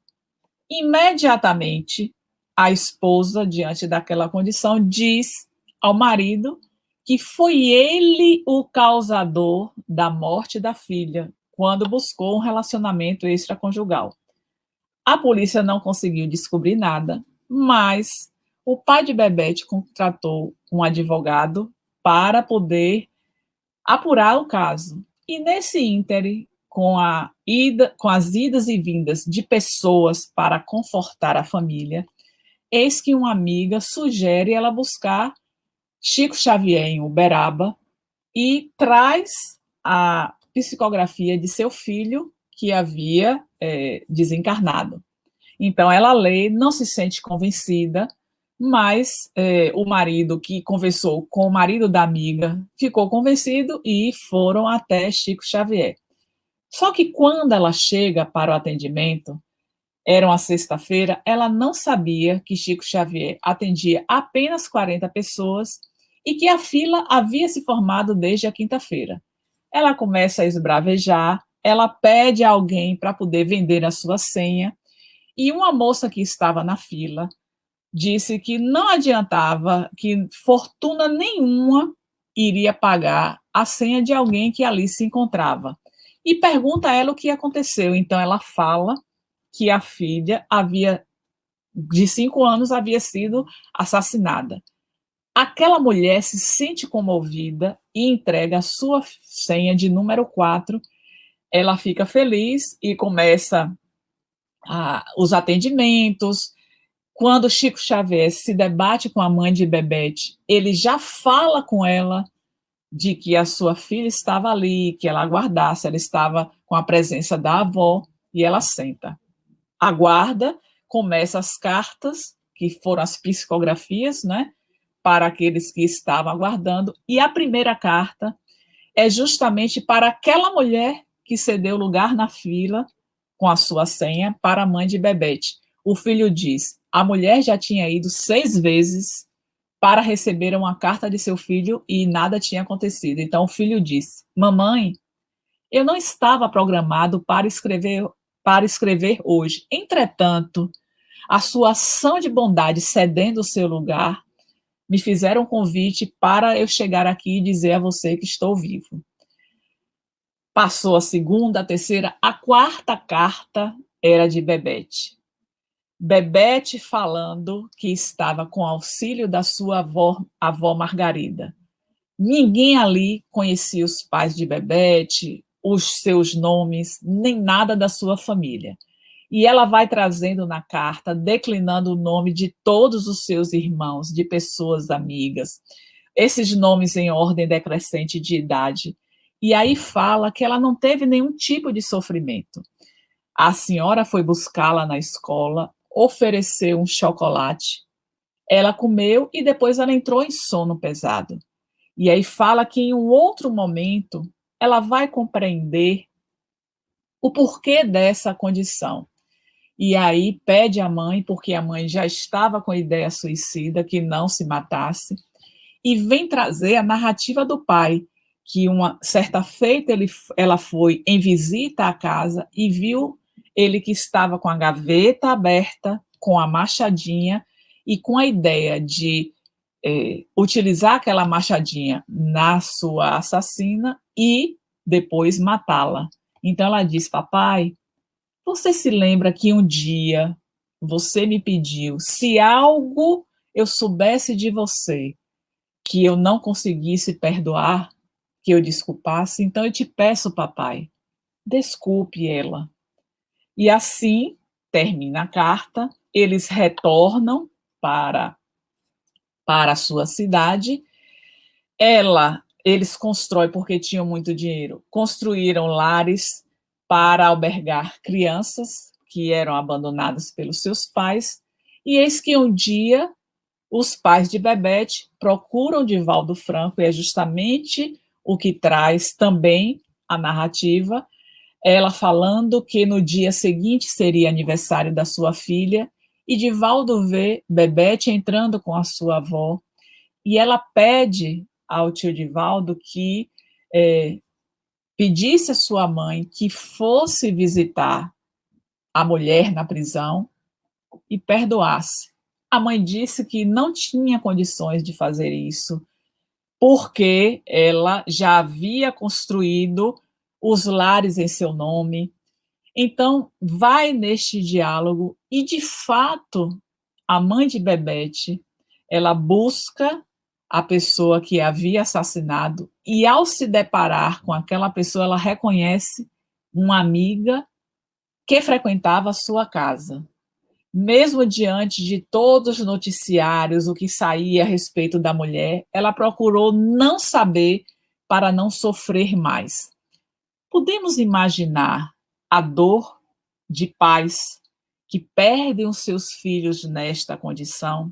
Imediatamente, a esposa, diante daquela condição, diz ao marido que foi ele o causador da morte da filha, quando buscou um relacionamento extraconjugal. A polícia não conseguiu descobrir nada, mas o pai de Bebete contratou um advogado para poder apurar o caso. E nesse íntere, com as idas e vindas de pessoas para confortar a família, eis que uma amiga sugere ela buscar Chico Xavier em Uberaba e traz a psicografia de seu filho que havia desencarnado. Então ela lê, não se sente convencida, mas o marido que conversou com o marido da amiga ficou convencido e foram até Chico Xavier. Só que quando ela chega para o atendimento, era uma sexta-feira, ela não sabia que Chico Xavier atendia apenas 40 pessoas e que a fila havia se formado desde a quinta-feira. Ela começa a esbravejar, ela pede a alguém para poder vender a sua senha, e uma moça que estava na fila disse que não adiantava, que fortuna nenhuma iria pagar a senha de alguém que ali se encontrava. E pergunta a ela o que aconteceu. Então ela fala que a filha de 5 anos havia sido assassinada. Aquela mulher se sente comovida e entrega a sua senha de número 4. Ela fica feliz e começa os atendimentos. Quando Chico Xavier se debate com a mãe de Bebete, ele já fala com ela de que a sua filha estava ali, que ela aguardasse, ela estava com a presença da avó, e ela senta. Aguarda, começa as cartas, que foram as psicografias, né, para aqueles que estavam aguardando, e a primeira carta é justamente para aquela mulher que cedeu lugar na fila com a sua senha para a mãe de Bebete. O filho diz: a mulher já tinha ido 6 vezes para receber uma carta de seu filho e nada tinha acontecido. Então o filho disse: mamãe, eu não estava programado para escrever hoje. Entretanto, a sua ação de bondade cedendo o seu lugar me fizeram um convite para eu chegar aqui e dizer a você que estou vivo. Passou a segunda, a terceira, a quarta carta era de Bebete. Bebete falando que estava com auxílio da sua avó Margarida. Ninguém ali conhecia os pais de Bebete, os seus nomes, nem nada da sua família. E ela vai trazendo na carta, declinando o nome de todos os seus irmãos, de pessoas amigas, esses nomes em ordem decrescente de idade. E aí fala que ela não teve nenhum tipo de sofrimento. A senhora foi buscá-la na escola, ofereceu um chocolate, ela comeu e depois ela entrou em sono pesado. E aí fala que em um outro momento ela vai compreender o porquê dessa condição. E aí pede à mãe, porque a mãe já estava com ideia suicida, que não se matasse, e vem trazer a narrativa do pai, que uma certa feita ela foi em visita à casa e viu ele que estava com a gaveta aberta, com a machadinha, e com a ideia de utilizar aquela machadinha na sua assassina e depois matá-la. Então ela diz: papai, você se lembra que um dia você me pediu, se algo eu soubesse de você que eu não conseguisse perdoar, que eu desculpasse, então eu te peço, papai, desculpe ela. E assim termina a carta, eles retornam para, para a sua cidade. Eles constroem, porque tinham muito dinheiro, construíram lares para albergar crianças que eram abandonadas pelos seus pais, e eis que um dia os pais de Bebete procuram Divaldo Franco, e é justamente o que traz também a narrativa, ela falando que no dia seguinte seria aniversário da sua filha, e Divaldo vê Bebete entrando com a sua avó, e ela pede ao tio Divaldo que pedisse à sua mãe que fosse visitar a mulher na prisão e perdoasse. A mãe disse que não tinha condições de fazer isso, porque ela já havia construído os lares em seu nome. Então, vai neste diálogo e, de fato, a mãe de Bebete, ela busca a pessoa que havia assassinado e, ao se deparar com aquela pessoa, ela reconhece uma amiga que frequentava a sua casa. Mesmo diante de todos os noticiários, o que saía a respeito da mulher, ela procurou não saber para não sofrer mais. Podemos imaginar a dor de pais que perdem os seus filhos nesta condição?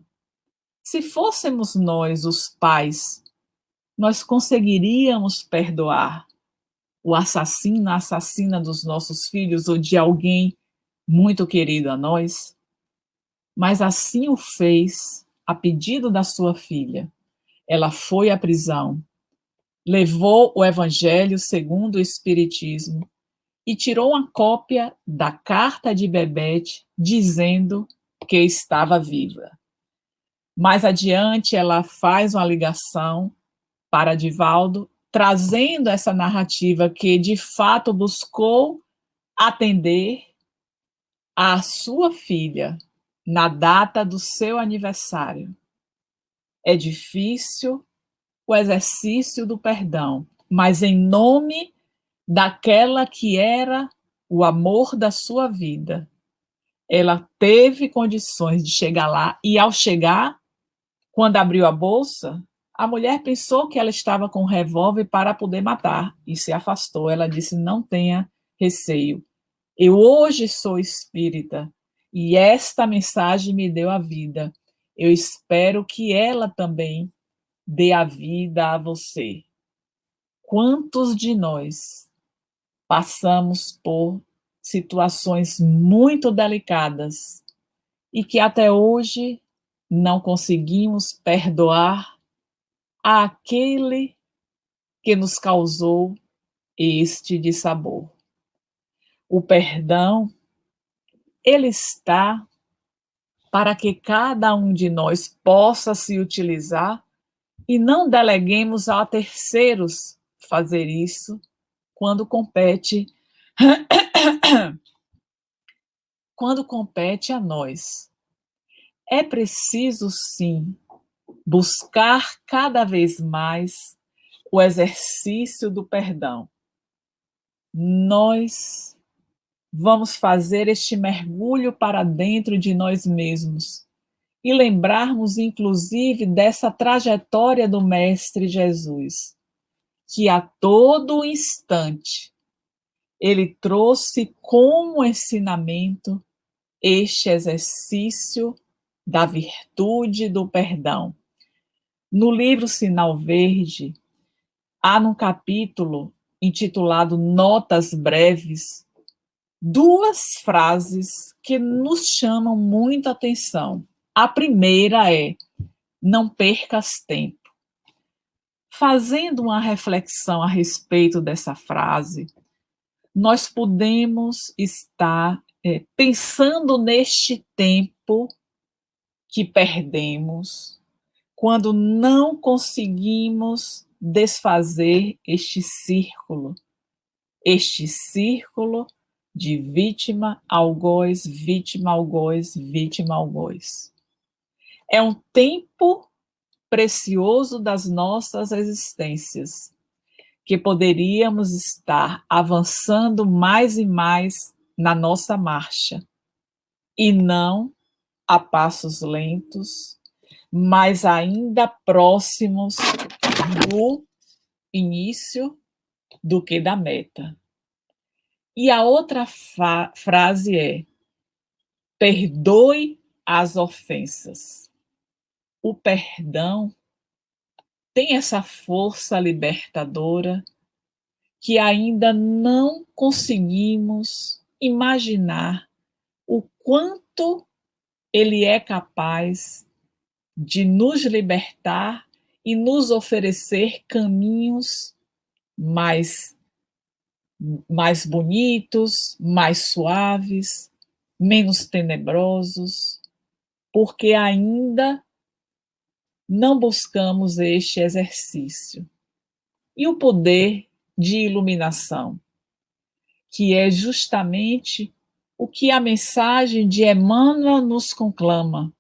Se fôssemos nós os pais, nós conseguiríamos perdoar o assassino, a assassina dos nossos filhos ou de alguém muito querido a nós? Mas assim o fez a pedido da sua filha. Ela foi à prisão, levou o Evangelho segundo o Espiritismo e tirou uma cópia da carta de Bebete dizendo que estava viva. Mais adiante, ela faz uma ligação para Divaldo, trazendo essa narrativa que de fato buscou atender a sua filha na data do seu aniversário. É difícil o exercício do perdão, mas em nome daquela que era o amor da sua vida, ela teve condições de chegar lá, e ao chegar, quando abriu a bolsa, a mulher pensou que ela estava com um revólver para poder matar e se afastou. Ela disse: não tenha receio, eu hoje sou espírita e esta mensagem me deu a vida. Eu espero que ela também dê a vida a você. Quantos de nós passamos por situações muito delicadas e que até hoje não conseguimos perdoar aquele que nos causou este dissabor? O perdão, ele está para que cada um de nós possa se utilizar e não deleguemos a terceiros fazer isso quando compete quando compete a nós. É preciso, sim, buscar cada vez mais o exercício do perdão. Nós vamos fazer este mergulho para dentro de nós mesmos e lembrarmos, inclusive, dessa trajetória do Mestre Jesus, que a todo instante ele trouxe como ensinamento este exercício da virtude do perdão. No livro Sinal Verde, há num capítulo intitulado Notas Breves, duas frases que nos chamam muita atenção. A primeira é: não percas tempo. Fazendo uma reflexão a respeito dessa frase, nós podemos estar pensando neste tempo que perdemos quando não conseguimos desfazer este círculo de vítima, algoz, vítima, algoz, vítima, algoz. É um tempo precioso das nossas existências, que poderíamos estar avançando mais e mais na nossa marcha, e não a passos lentos, mas ainda próximos do início do que da meta. E a outra frase é: perdoe as ofensas. O perdão tem essa força libertadora que ainda não conseguimos imaginar o quanto ele é capaz de nos libertar e nos oferecer caminhos mais bonitos, mais suaves, menos tenebrosos, porque ainda não buscamos este exercício. E o poder de iluminação, que é justamente o que a mensagem de Emmanuel nos conclama,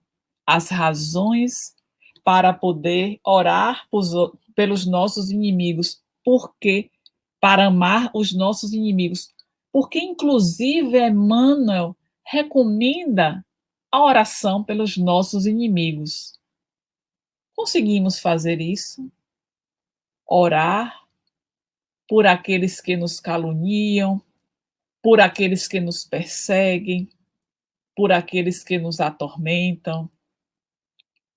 as razões para poder orar pelos nossos inimigos. Por quê? Para amar os nossos inimigos. Porque, inclusive, Emmanuel recomenda a oração pelos nossos inimigos. Conseguimos fazer isso? Orar por aqueles que nos caluniam, por aqueles que nos perseguem, por aqueles que nos atormentam.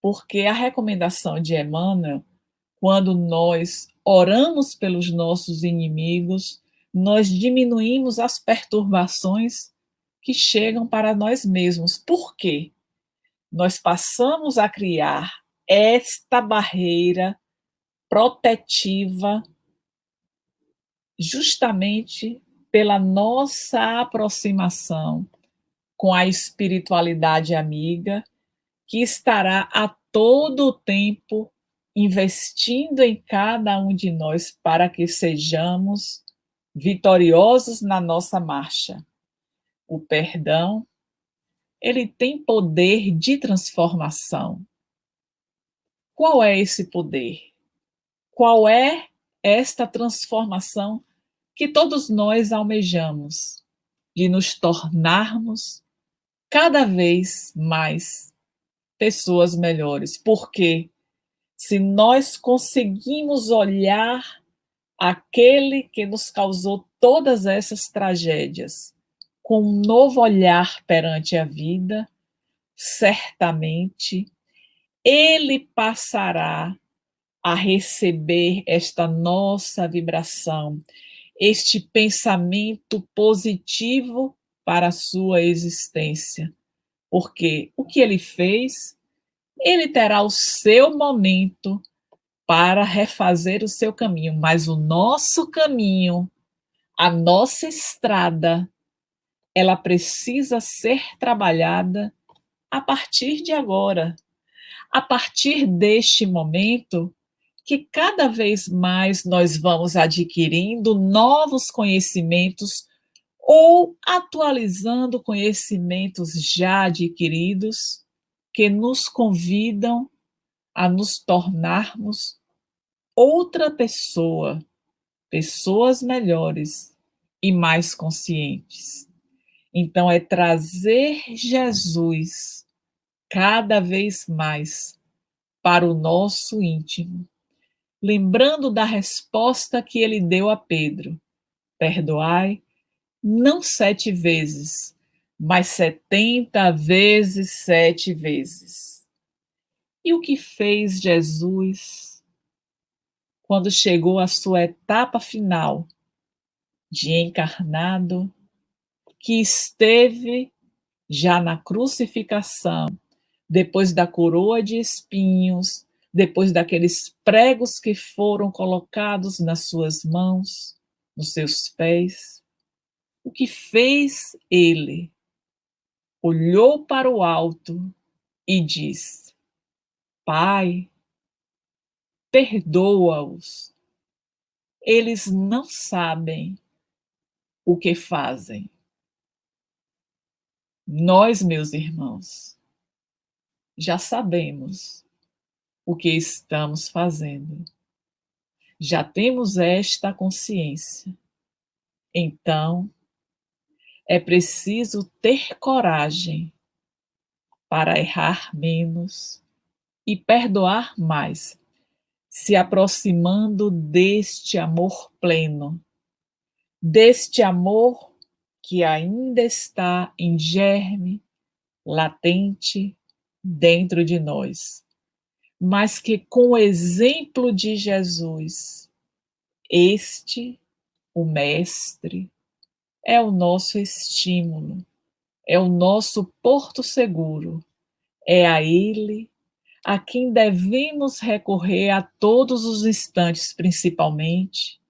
Porque a recomendação de Emmanuel, quando nós oramos pelos nossos inimigos, nós diminuímos as perturbações que chegam para nós mesmos. Por quê? Nós passamos a criar esta barreira protetiva justamente pela nossa aproximação com a espiritualidade amiga, que estará a todo o tempo investindo em cada um de nós para que sejamos vitoriosos na nossa marcha. O perdão, ele tem poder de transformação. Qual é esse poder? Qual é esta transformação que todos nós almejamos, de nos tornarmos cada vez mais pessoas melhores? Porque se nós conseguimos olhar aquele que nos causou todas essas tragédias com um novo olhar perante a vida, certamente ele passará a receber esta nossa vibração, este pensamento positivo para a sua existência. Porque o que ele fez, ele terá o seu momento para refazer o seu caminho, mas o nosso caminho, a nossa estrada, ela precisa ser trabalhada a partir de agora, a partir deste momento que cada vez mais nós vamos adquirindo novos conhecimentos ou atualizando conhecimentos já adquiridos que nos convidam a nos tornarmos outra pessoa, pessoas melhores e mais conscientes. Então, é trazer Jesus cada vez mais para o nosso íntimo, lembrando da resposta que ele deu a Pedro: perdoai, não 7 vezes, mas 70 vezes 7 vezes. E o que fez Jesus quando chegou à sua etapa final de encarnado, que esteve já na crucificação, depois da coroa de espinhos, depois daqueles pregos que foram colocados nas suas mãos, nos seus pés? O que fez ele? Olhou para o alto e disse: Pai, perdoa-os, eles não sabem o que fazem. Nós, meus irmãos, já sabemos o que estamos fazendo. Já temos esta consciência. Então, é preciso ter coragem para errar menos e perdoar mais, se aproximando deste amor pleno, deste amor que ainda está em germe, latente dentro de nós, mas que, com o exemplo de Jesus, este, o Mestre, é o nosso estímulo, é o nosso porto seguro, é a Ele a quem devemos recorrer a todos os instantes, principalmente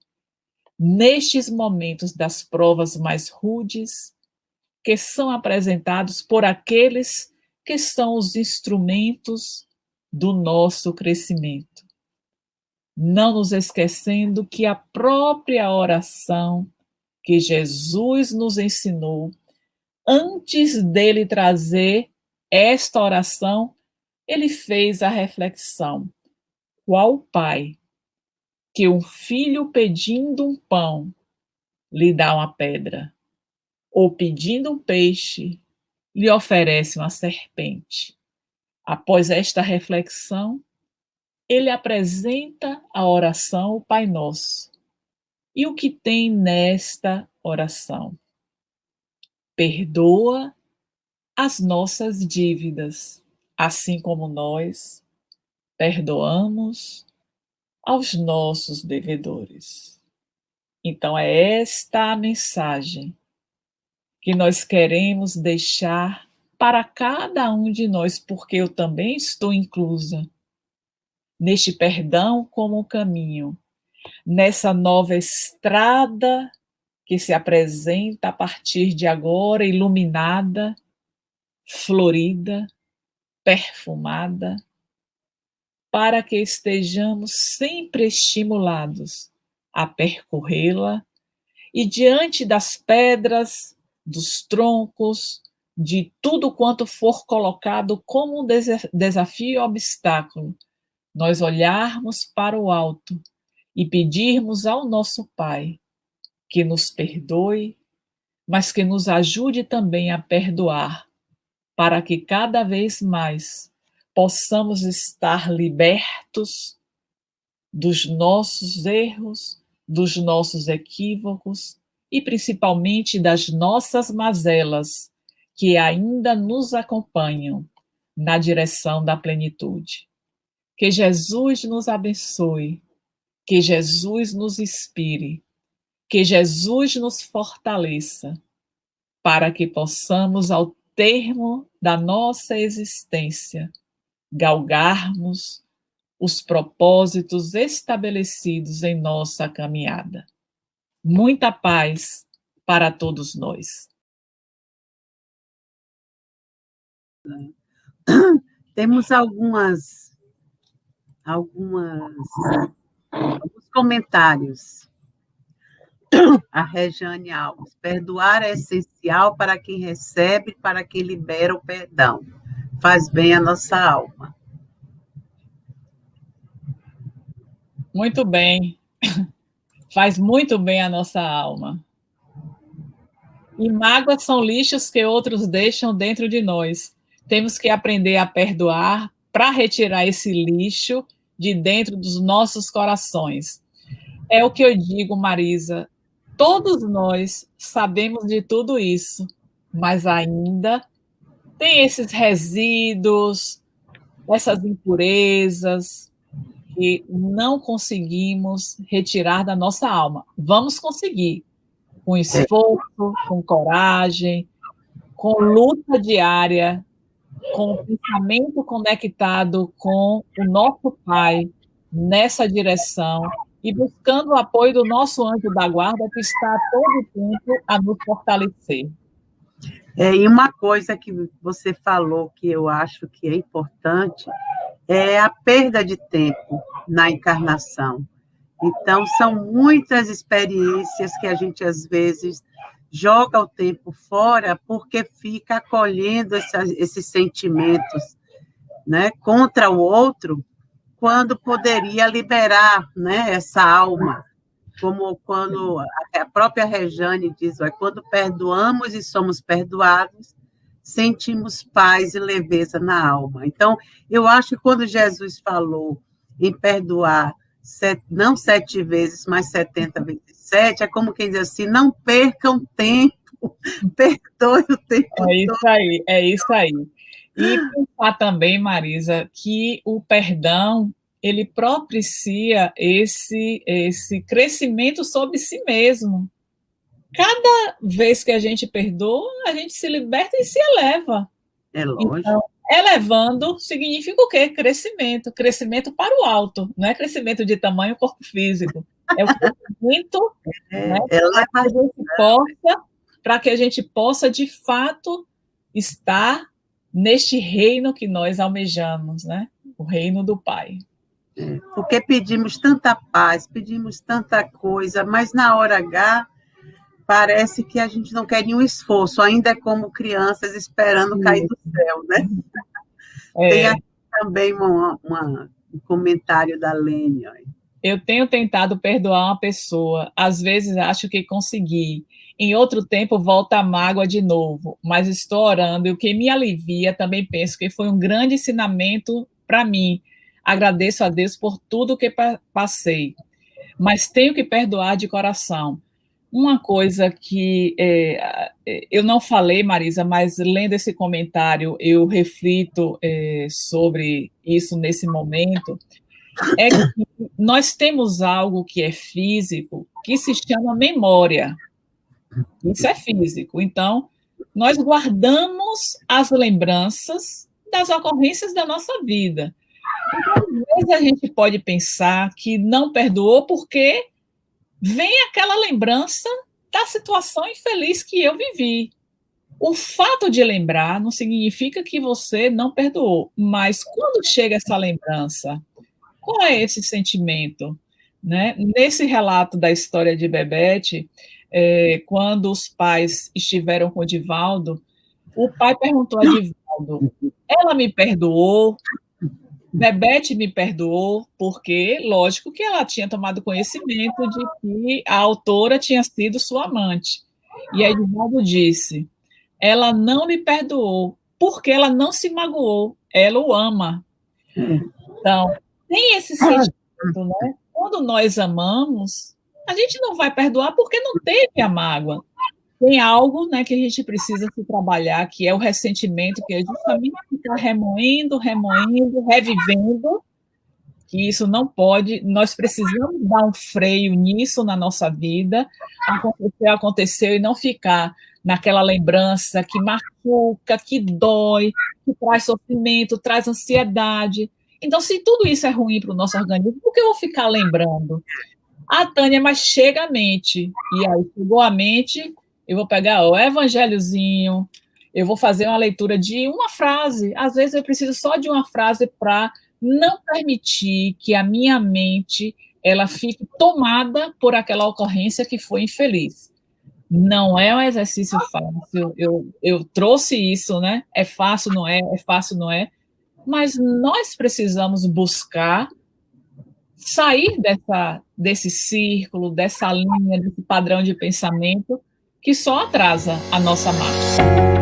nestes momentos das provas mais rudes, que são apresentados por aqueles que são os instrumentos do nosso crescimento. Não nos esquecendo que a própria oração que Jesus nos ensinou, antes dele trazer esta oração, ele fez a reflexão: qual pai que um filho pedindo um pão lhe dá uma pedra, ou pedindo um peixe lhe oferece uma serpente? Após esta reflexão, ele apresenta a oração, o Pai Nosso. E o que tem nesta oração? Perdoa as nossas dívidas, assim como nós perdoamos aos nossos devedores. Então, é esta a mensagem que nós queremos deixar para cada um de nós, porque eu também estou inclusa neste perdão como caminho, nessa nova estrada que se apresenta a partir de agora, iluminada, florida, perfumada, para que estejamos sempre estimulados a percorrê-la e diante das pedras, dos troncos, de tudo quanto for colocado como um desafio e obstáculo, nós olharmos para o alto e pedirmos ao nosso Pai que nos perdoe, mas que nos ajude também a perdoar, para que cada vez mais possamos estar libertos dos nossos erros, dos nossos equívocos e principalmente das nossas mazelas que ainda nos acompanham na direção da plenitude. Que Jesus nos abençoe, que Jesus nos inspire, que Jesus nos fortaleça, para que possamos, ao termo da nossa existência, galgarmos os propósitos estabelecidos em nossa caminhada. Muita paz para todos nós. Temos alguns comentários. A Rejane Alves. Perdoar é essencial para quem recebe, para quem libera o perdão. Faz bem à nossa alma. Muito bem. Faz muito bem à nossa alma. E mágoas são lixos que outros deixam dentro de nós. Temos que aprender a perdoar para retirar esse lixo de dentro dos nossos corações. É o que eu digo, Marisa. Todos nós sabemos de tudo isso, mas ainda tem esses resíduos, essas impurezas que não conseguimos retirar da nossa alma. Vamos conseguir, com esforço, com coragem, com luta diária, com o pensamento conectado com o nosso Pai nessa direção e buscando o apoio do nosso anjo da guarda que está a todo tempo a nos fortalecer. E uma coisa que você falou que eu acho que é importante é a perda de tempo na encarnação. Então, são muitas experiências que a gente, às vezes, joga o tempo fora porque fica acolhendo esses sentimentos, né, contra o outro, quando poderia liberar, né, essa alma. Como quando a própria Rejane diz, quando perdoamos e somos perdoados, sentimos paz e leveza na alma. Então, eu acho que quando Jesus falou em perdoar, não 7 vezes, mas 70 vezes 7, é como quem diz assim, não percam tempo, perdoe o tempo todo. É isso aí. E pensar também, Marisa, que o perdão, ele propicia esse crescimento sobre si mesmo. Cada vez que a gente perdoa, a gente se liberta e se eleva. É lógico. Então, elevando significa o quê? Crescimento. Crescimento para o alto, não é crescimento de tamanho corpo físico. É o crescimento né, para que a gente possa, de fato, estar neste reino que nós almejamos, né? O reino do Pai. Porque pedimos tanta paz, pedimos tanta coisa, mas na hora H parece que a gente não quer nenhum esforço, ainda é como crianças esperando cair do céu, né? Tem aqui também um comentário da Lênia. Eu tenho tentado perdoar uma pessoa, às vezes acho que consegui, em outro tempo volta a mágoa de novo, mas estou orando e o que me alivia também penso que foi um grande ensinamento para mim. Agradeço a Deus por tudo que passei, mas tenho que perdoar de coração. Uma coisa que eu não falei, Marisa, mas lendo esse comentário, eu reflito sobre isso nesse momento, é que nós temos algo que é físico, que se chama memória. Isso é físico. Então, nós guardamos as lembranças das ocorrências da nossa vida. Então, às vezes a gente pode pensar que não perdoou porque vem aquela lembrança da situação infeliz que eu vivi. O fato de lembrar não significa que você não perdoou, mas quando chega essa lembrança, qual é esse sentimento? Né? Nesse relato da história de Bebete, quando os pais estiveram com o Divaldo, o pai perguntou a Divaldo, ela me perdoou? Bebete me perdoou, porque, lógico, que ela tinha tomado conhecimento de que a autora tinha sido sua amante. E aí Divaldo disse, ela não me perdoou, porque ela não se magoou, ela o ama. Então, tem esse sentimento, né? Quando nós amamos, a gente não vai perdoar porque não teve a mágoa. Tem algo, né, que a gente precisa se trabalhar, que é o ressentimento, que é justamente ficar remoendo, revivendo, que isso não pode, nós precisamos dar um freio nisso na nossa vida, aconteceu, e não ficar naquela lembrança que machuca, que dói, que traz sofrimento, traz ansiedade. Então, se tudo isso é ruim para o nosso organismo, por que eu vou ficar lembrando? Tânia, mas chega à mente. E aí, chegou à mente, eu vou pegar o evangelhozinho, eu vou fazer uma leitura de uma frase. Às vezes eu preciso só de uma frase para não permitir que a minha mente ela fique tomada por aquela ocorrência que foi infeliz. Não é um exercício fácil, eu trouxe isso, né? É fácil, não é? É fácil, não é? Mas nós precisamos buscar sair desse círculo, dessa linha, desse padrão de pensamento que só atrasa a nossa marcha.